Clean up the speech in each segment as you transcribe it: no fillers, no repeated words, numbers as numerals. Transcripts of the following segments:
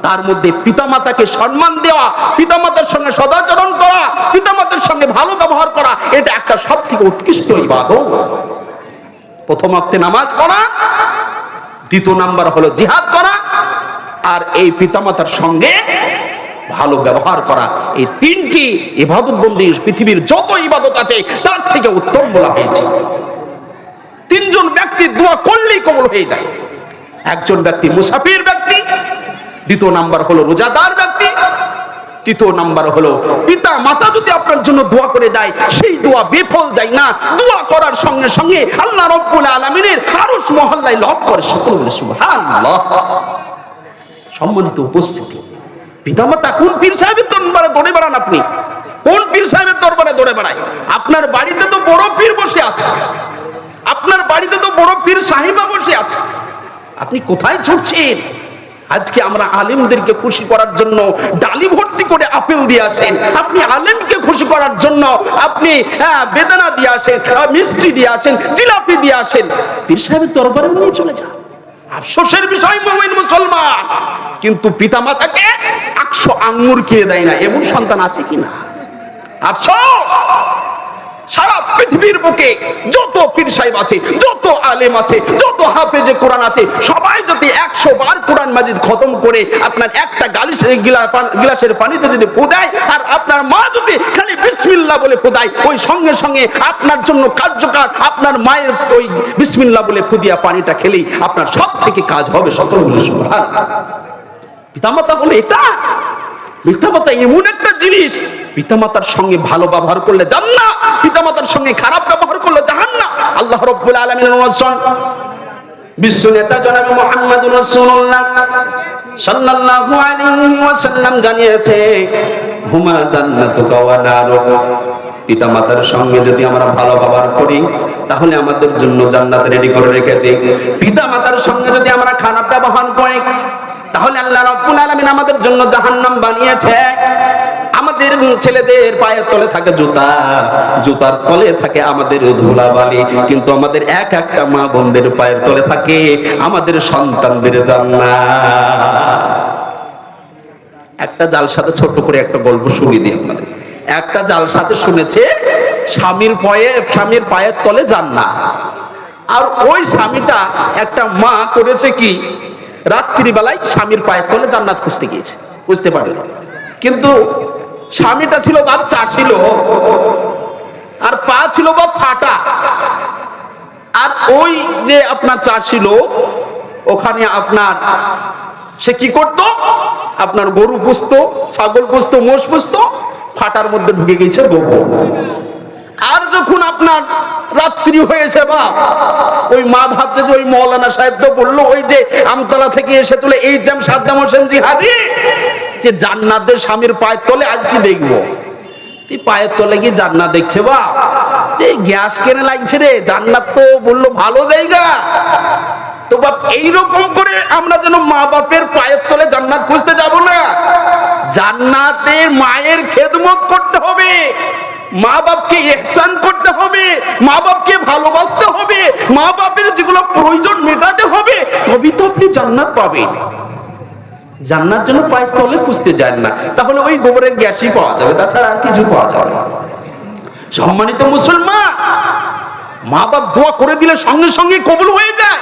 তার মধ্যে পিতামাতাকে সম্মান দেওয়া, পিতামাতার সঙ্গে সদাচরণ করা, পিতামাতার সঙ্গে ভালো ব্যবহার করা, এটা একটা সবথেকে উৎকৃষ্ট ইবাদত। প্রথম ওয়াক্তে নামাজ পড়া, দ্বিতীয় নাম্বার হলো জিহাদ করা, আর এই পিতামাতার সঙ্গে ভালো ব্যবহার করা। এই তিনটি ইবাদত বন্দি পৃথিবীর যত ইবাদত আছে তার থেকে উত্তম বলা হয়েছে। তিনজন ব্যক্তি দোয়া করলেই কবুল হয়ে যায়। একজন ব্যক্তি মুসাফির ব্যক্তি, দ্বিতীয় নাম্বার হলো রোজাদার ব্যক্তি, তৃতীয় নাম্বার হলো পিতা মাতা যদি আপনার জন্য দোয়া করে দেয়, সেই দোয়া বিফল যায় না। দোয়া করার সঙ্গে সঙ্গে আল্লাহ রাব্বুল আলামিনের আরশ মহল্লায় লাভ করে। সকল বলে সুবহানাল্লাহ। সম্মানিত উপস্থিতি, পিতামাতা কোন পীর সাহেবের দরবারে দৌড়ে বেড়ান আপনি? কোন পীর সাহেবের দরবারে দৌড়ে বেড়ায়? আপনার বাড়িতে তো বড় পীর বসে আছে, আপনার বাড়িতে তো বড় পীর সাহেবা বসে আছে, আপনি কোথায় ছুটছেন? আজকে আমরা আলেমদেরকে খুশি করার জন্য ডালি ভর্তি করে আপেল দিয়ে আসেন, আপনি আলেমকে খুশি করার জন্য আপনি বেদানা দিয়ে আসেন, মিষ্টি দিয়ে আসেন, জিলাপি দিয়ে আসেন, পীর সাহেবের দরবারে নিয়ে চলে যান। আফসোসের বিষয় মুমিন মুসলমান কিন্তু পিতামাতাকে 100 আঙ্গুর কিনে দেয় না, এমন সন্তান আছে কিনা? আফসোস। সারা পৃথিবীর বুকে যত পীর সাহেব আছে, যত আলেম আছে, যত হাফেজে কোরআন আছে, সবাই যদি 100 বার কোরআন মাজিদ খতম করে আপনার একটা গিলাসের পানিতে যদি ফু দেয়, আর আপনার মা যদি খালি বিসমিল্লাহ বলে ফু দেয়, ওই সঙ্গে সঙ্গে আপনার জন্য কার্যকর আপনার মায়ের ওই বিসমিল্লাহ বলে ফু দিয়া পানিটা খেলেই আপনার সব থেকে কাজ হবে। সকল বলে সুবহানাল্লাহ। পিতামাতা বলে এটা, পিতামাতা এমন একটা জিনিস, পিতামাতার সঙ্গে ভালো ব্যবহার করলে জান্নাত, পিতামাতার সঙ্গে খারাপ ব্যবহার করলে জাহান্নাম। আল্লাহ রাব্বুল আলামিনের ওয়াসন বিশ্ব নেতা জনাবে মুহাম্মদুর রাসূলুল্লাহ সাল্লাল্লাহু আলাইহি ওয়াসাল্লাম জানিয়েছে, হুমা জান্নাতুকা ওয়া নারুকা। পিতামাতার সঙ্গে যদি আমরা ভালো ব্যবহার করি তাহলে আমাদের জন্য জান্নাত রেডি করে রেখেছে। পিতামাতার সঙ্গে যদি আমরা খারাপ ব্যবহার করি তাহলে আল্লাহ রাব্বুল আলামিন আমাদের জন্য জাহান্নাম বানিয়েছে। আমাদের ছেলেদের পায়ের তলে থাকে জুতা, জুতার তলে থাকে আমাদের ধুলাবালি, কিন্তু আমাদের এক একটা মা বোনদের পায়ের তলে থাকে আমাদের সন্তানদের জান্নাত। একটা জালসাতে ছোট করে একটা গল্প শুনিয়ে দিই আপনাদের। একটা জালসাতে শুনেছে স্বামীর পায়ের তলে জান্নাত, আর ওই স্বামীটা একটা মা করেছে কি, রাত্রি বেলায় স্বামীর পায়ের তলে জান্নাত খুঁজতে গিয়েছে, বুঝতে পারলেন? কিন্তু স্বামীটা ছিল বাপ চাষিল, আর পা ছিল বাপ ফাটা। আর ওই যে আপনার চাষিল ওখানে আপনার সে কি করত, আপনার গরু পুষতো, ছাগল পুষতো, মোষ পুষতো, ফাটার মধ্যে ঢুকে গেছে গোবর। আর যখন আপনার রাত্রি হয়েছে বাপ, ওই মা ভাবছে যে ওই মৌলানা সাহেব তো বললো ওই যে আমতলা থেকে এসে চলে এই জাম সাদ্দাম হোসেন জিহাদি যে জান্নাতের স্বামীর পায়ের তলে আজ কি দেখবো। পায়ের তলে কি জান্নাত দেখছে বাপ, যে গ্যাস কেনে লাগছে রে, জান্নাত তো বললো ভালো জায়গা। তো বাপ এইরকম করে আমরা যেন মা বাপের পায়ের তলে জান্নাত খুঁজতে যাব না, জান্নাতের মায়ের খেদমত করতে হবে, মা বাপকে ইহসান করতে হবে, মা বাপকে ভালোবাসতে হবে, মা বাপের যেগুলো প্রয়োজন মেটাতে হবে, তবেই তো আপনি জান্নাত পাবেন। জান্নাত যেন পায়ের তলে খুঁজতে যান না, তাহলে ওই গোবরের গ্যাসই পাওয়া যাবে, তাছাড়া আর কিছু পাওয়া যাবে না। সম্মানিত মুসলমান, মা বাপ দোয়া করে দিলে সঙ্গে সঙ্গে কবুল হয়ে যায়।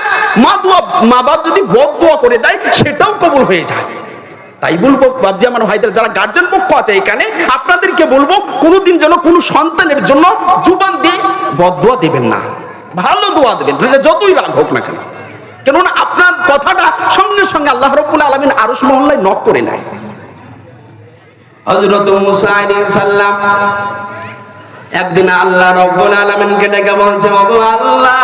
মা বাপ যদি বদ দোয়া করে দেয় সেটাও কবুল হয়ে যায়। তাই বলবো বাবজি আমার ভাইদের যারা গার্জেন পক্ষ আছে এখানে, আপনাদেরকে বলবো কোনোদিন যেন কোনো সন্তানের জন্য জুবান দিয়ে বদ দোয়া দেবেন না, ভালো দোয়া দেবেন, যতই রাগ হোক না কেন। কেননা আপনার কথাটা সঙ্গে সঙ্গে আল্লাহ রাব্বুল আলামিন আরশ মহল্লায় নক করে নেয়। হযরত মুসা আলাইহিস সালাম একদিন আল্লাহ রাব্বুল আলামিনকে ডেকে বলছে, ওগো আল্লাহ